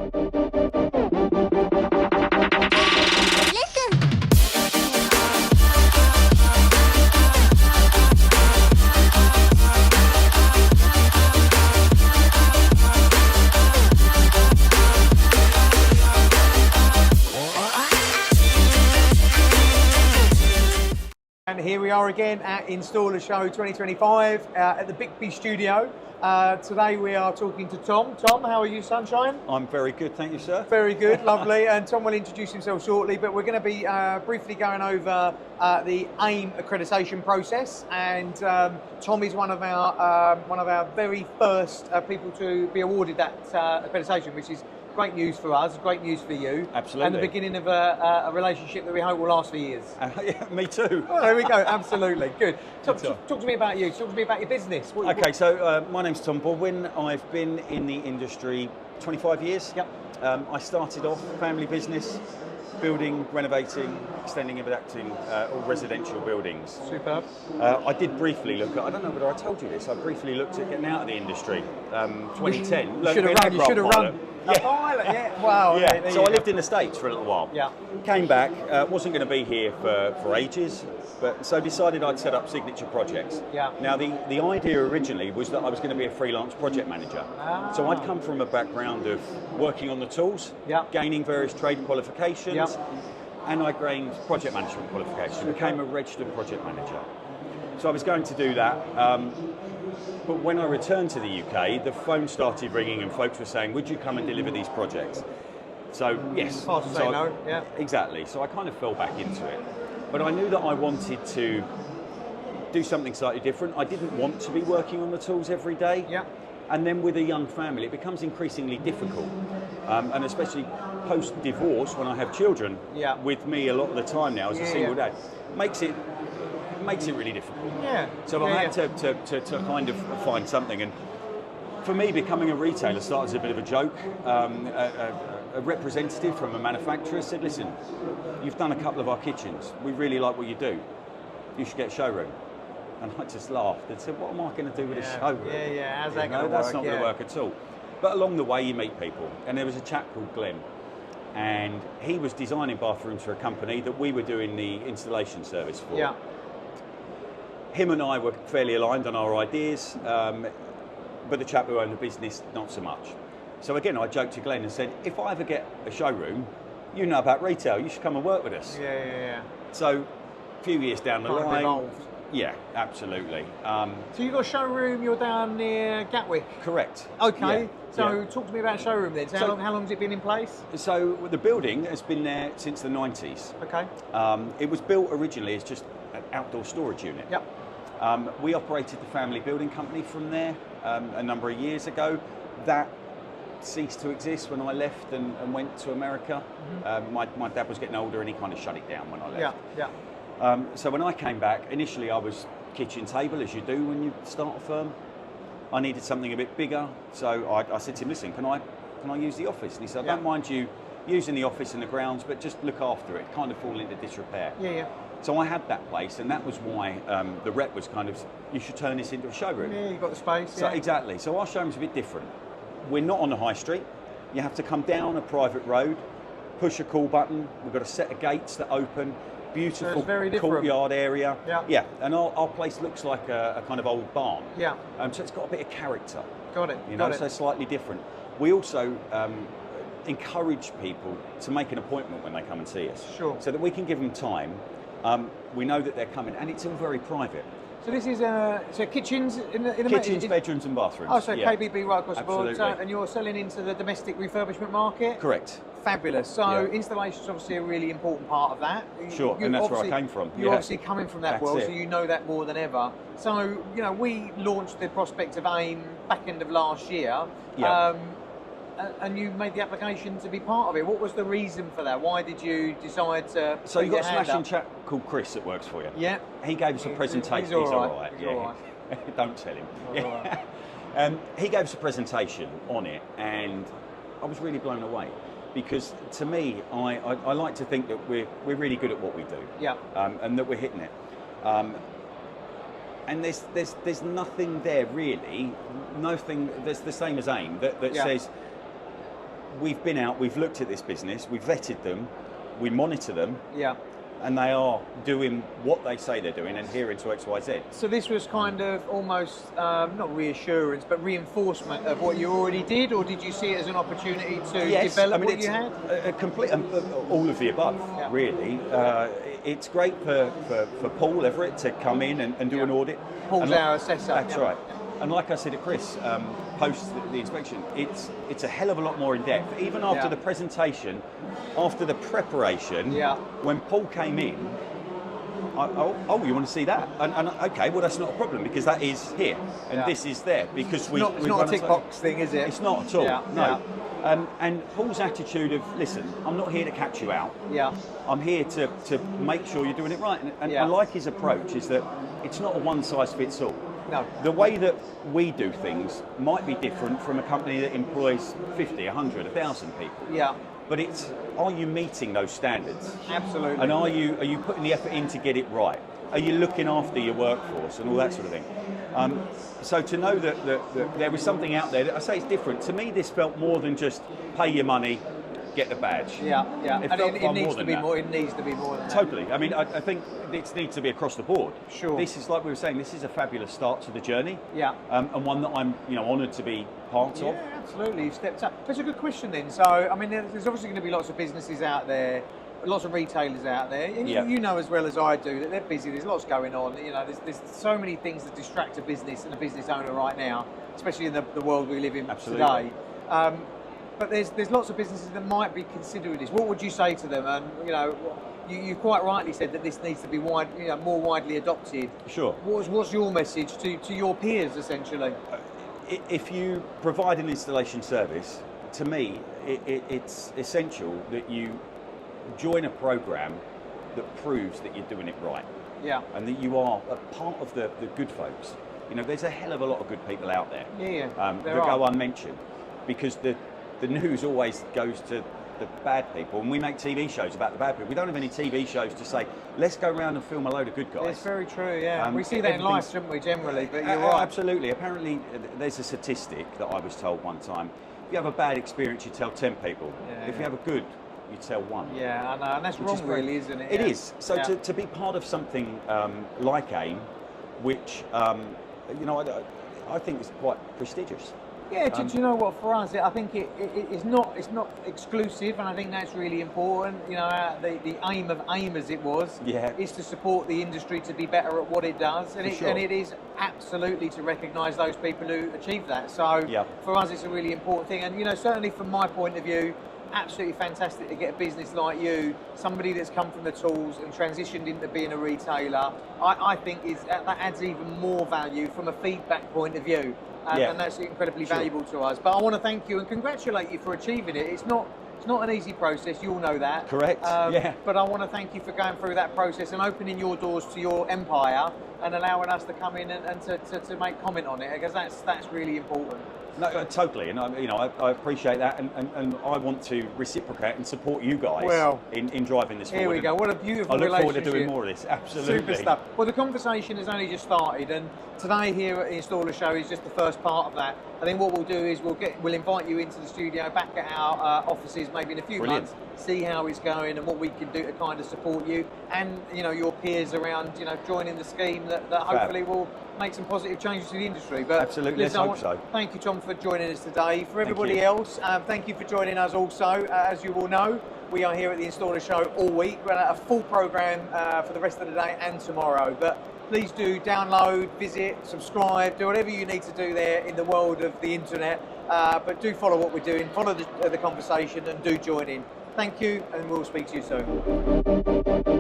And here we are again at InstallerSHOW25 at the BiKBBI studio. Today we are talking to Tom. Tom, how are you, Sunshine? I'm very good, thank you, sir. Very good, lovely. And Tom will introduce himself shortly, but we're going to be briefly going over the AiM accreditation process. And Tom is one of our very first people to be awarded that accreditation, which is great news for us, great news for you. Absolutely. And the beginning of a relationship that we hope will last for years. Yeah, me too. Oh, there we go, absolutely. Good. Talk to me about you, talk to me about your business. So my name's Tom Baldwin. I've been in the industry 25 years. Yep. I started off family business, building, renovating, extending and adapting all residential buildings. Superb. I did briefly look at, I don't know whether I told you this, I briefly looked at getting out of the industry, 2010. You should have run. Yeah. Pilot, yeah. Wow. Yeah. Okay, So I lived in the States for a little while. Yeah. Came back, wasn't going to be here for ages, but so decided I'd set up signature projects. Yeah. Now the idea originally was that I was going to be a freelance project manager. Ah. So I'd come from a background of working on the tools, yeah, gaining various trade qualifications, yeah, and I gained project management qualifications, became a registered project manager. So I was going to do that. But when I returned to the UK, the phone started ringing and folks were saying, would you come and deliver these projects? So yes. Hard to say no, yeah. Exactly, so I kind of fell back into it. But I knew that I wanted to do something slightly different. I didn't want to be working on the tools every day. Yeah. And then with a young family, it becomes increasingly difficult. And especially post-divorce, when I have children with me a lot of the time now as a single dad, makes it really difficult. Yeah. So I had to kind of find something, and for me, becoming a retailer started as a bit of a joke. A representative from a manufacturer said, "Listen, you've done a couple of our kitchens. We really like what you do. You should get a showroom." And I just laughed and said, "What am I going to do with a showroom? Yeah. How's that going to work? That's not going to work at all." But along the way, you meet people, and there was a chap called Glenn, and he was designing bathrooms for a company that we were doing the installation service for. Yeah. Him and I were fairly aligned on our ideas, but the chap who owned the business, not so much. So again, I joked to Glenn and said, if I ever get a showroom, you know about retail, you should come and work with us. Yeah. So a few years down the line. Evolved. Yeah, absolutely. So you've got a showroom, you're down near Gatwick? Correct. Okay, yeah. So talk to me about a showroom then. So how long has it been in place? So the building has been there since the 90s. Okay. It was built originally as just an outdoor storage unit. Yep. We operated the family building company from there a number of years ago. That ceased to exist when I left and went to America. Mm-hmm. My dad was getting older and he kind of shut it down when I left. Yeah. So when I came back, initially I was kitchen table, as you do when you start a firm. I needed something a bit bigger, so I said to him, listen, can I use the office? And he said, I don't mind you using the office and the grounds, but just look after it, kind of fall into disrepair. Yeah. So I had that place, and that was why the rep was kind of, you should turn this into a showroom. Yeah, you've got the space. So exactly. So our showroom's a bit different. We're not on the high street. You have to come down a private road, push a call button. We've got a set of gates that open. Beautiful courtyard area. Yeah. And our place looks like a kind of old barn. Yeah. So it's got a bit of character. Got it. So slightly different. We also encourage people to make an appointment when they come and see us. Sure. So that we can give them time. We know that they're coming, and it's all very private. So this is kitchens in the kitchens, bedrooms, and bathrooms. Oh, so KBB right across the board. Absolutely. And you're selling into the domestic refurbishment market. Correct. Fabulous. So installation is obviously a really important part of that. Sure, and that's where I came from. You're obviously coming from that world, so you know that more than ever. So we launched the prospect of AiM back end of last year. Yeah. And you made the application to be part of it. What was the reason for that? Why did you decide to? So you've got a smashing chap called Chris that works for you. Yeah. He gave us a presentation. He's all right. He's all right. Don't tell him. He gave us a presentation on it, and I was really blown away because to me, I like to think that we're really good at what we do. Yeah. And that we're hitting it. And there's nothing there really. Nothing. There's the same as AiM that says. we've been out, we've looked at this business, we've vetted them, we monitor them, Yeah. and they are doing what they say they're doing and adhering to XYZ. So this was kind of almost, not reassurance, but reinforcement of what you already did, or did you see it as an opportunity to develop what you had? A complete, all of the above, really. It's great for Paul Everett to come in and do an audit. Paul's our assessor. That's right. And like I said to Chris, post the inspection, it's a hell of a lot more in depth. Even after the presentation, after the preparation, when Paul came in, oh, you want to see that? And okay, well that's not a problem because that is here and this is there because it's not a tick box thing, is it? It's not at all. No. And Paul's attitude of, listen, I'm not here to catch you out. I'm here to make sure you're doing it right. And I like his approach is that it's not a one size fits all. No. The way that we do things might be different from a company that employs 50, 100, 1,000 people. Yeah. But it's, are you meeting those standards? Absolutely. And are you putting the effort in to get it right? Are you looking after your workforce and all that sort of thing? So to know that there was something out there, that I say it's different. To me, this felt more than just pay your money, get the badge. Yeah. It needs to be more. It needs to be more than that. Totally. I mean, I think it needs to be across the board. Sure. This is, like we were saying, this is a fabulous start to the journey. Yeah. And one that I'm, honoured to be part of. Yeah, absolutely. You've stepped up. That's a good question then. So, I mean, there's obviously going to be lots of businesses out there, lots of retailers out there. And you know as well as I do that they're busy. There's lots going on. There's so many things that distract a business and a business owner right now, especially in the world we live in today. But there's lots of businesses that might be considering this. What would you say to them? And you quite rightly said that this needs to be more widely adopted. Sure. What's your message to your peers essentially? If you provide an installation service, to me, it's essential that you join a program that proves that you're doing it right. Yeah. And that you are a part of the good folks. There's a hell of a lot of good people out there. That go unmentioned, because the news always goes to the bad people, and we make TV shows about the bad people. We don't have any TV shows to say, let's go around and film a load of good guys. It's very true, yeah. We see that in life, don't we, generally, but you're right. Absolutely. Apparently, there's a statistic that I was told one time. If you have a bad experience, you tell 10 people. If you have a good, you tell one. Yeah, I know, and that's wrong really, isn't it? It is. So to be part of something like AiM, which, I think is quite prestigious. Yeah, do you know what? For us, I think it's not exclusive, and I think that's really important. The aim of AiM, as it was, is to support the industry to be better at what it does, and it is absolutely to recognise those people who achieve that. So for us, it's a really important thing, and certainly from my point of view, absolutely fantastic to get a business like you, somebody that's come from the tools and transitioned into being a retailer. I think that adds even more value from a feedback point of view. And that's incredibly valuable to us. But I want to thank you and congratulate you for achieving it. It's not an easy process, you all know that. Correct, But I want to thank you for going through that process and opening your doors to your empire and allowing us to come in and to make comment on it, because that's really important. No, totally, and I appreciate that, and I want to reciprocate and support you guys in driving this forward. Here we go. What a beautiful relationship. I look forward to doing more of this. Absolutely. Super stuff. Well, the conversation has only just started, and today here at the InstallerSHOW is just the first part of that. I think what we'll do is we'll invite you into the studio, back at our offices, maybe in a few months, see how it's going and what we can do to kind of support you and your peers around, joining the scheme that hopefully will make some positive changes to the industry. But absolutely, let's hope so. Thank you, Tom, for joining us today. For everybody else, thank you for joining us also. As you all know, we are here at the InstallerSHOW all week. We're at a full programme for the rest of the day and tomorrow. But please do download, visit, subscribe, do whatever you need to do there in the world of the internet. But do follow what we're doing, follow the conversation, and do join in. Thank you, and we'll speak to you soon.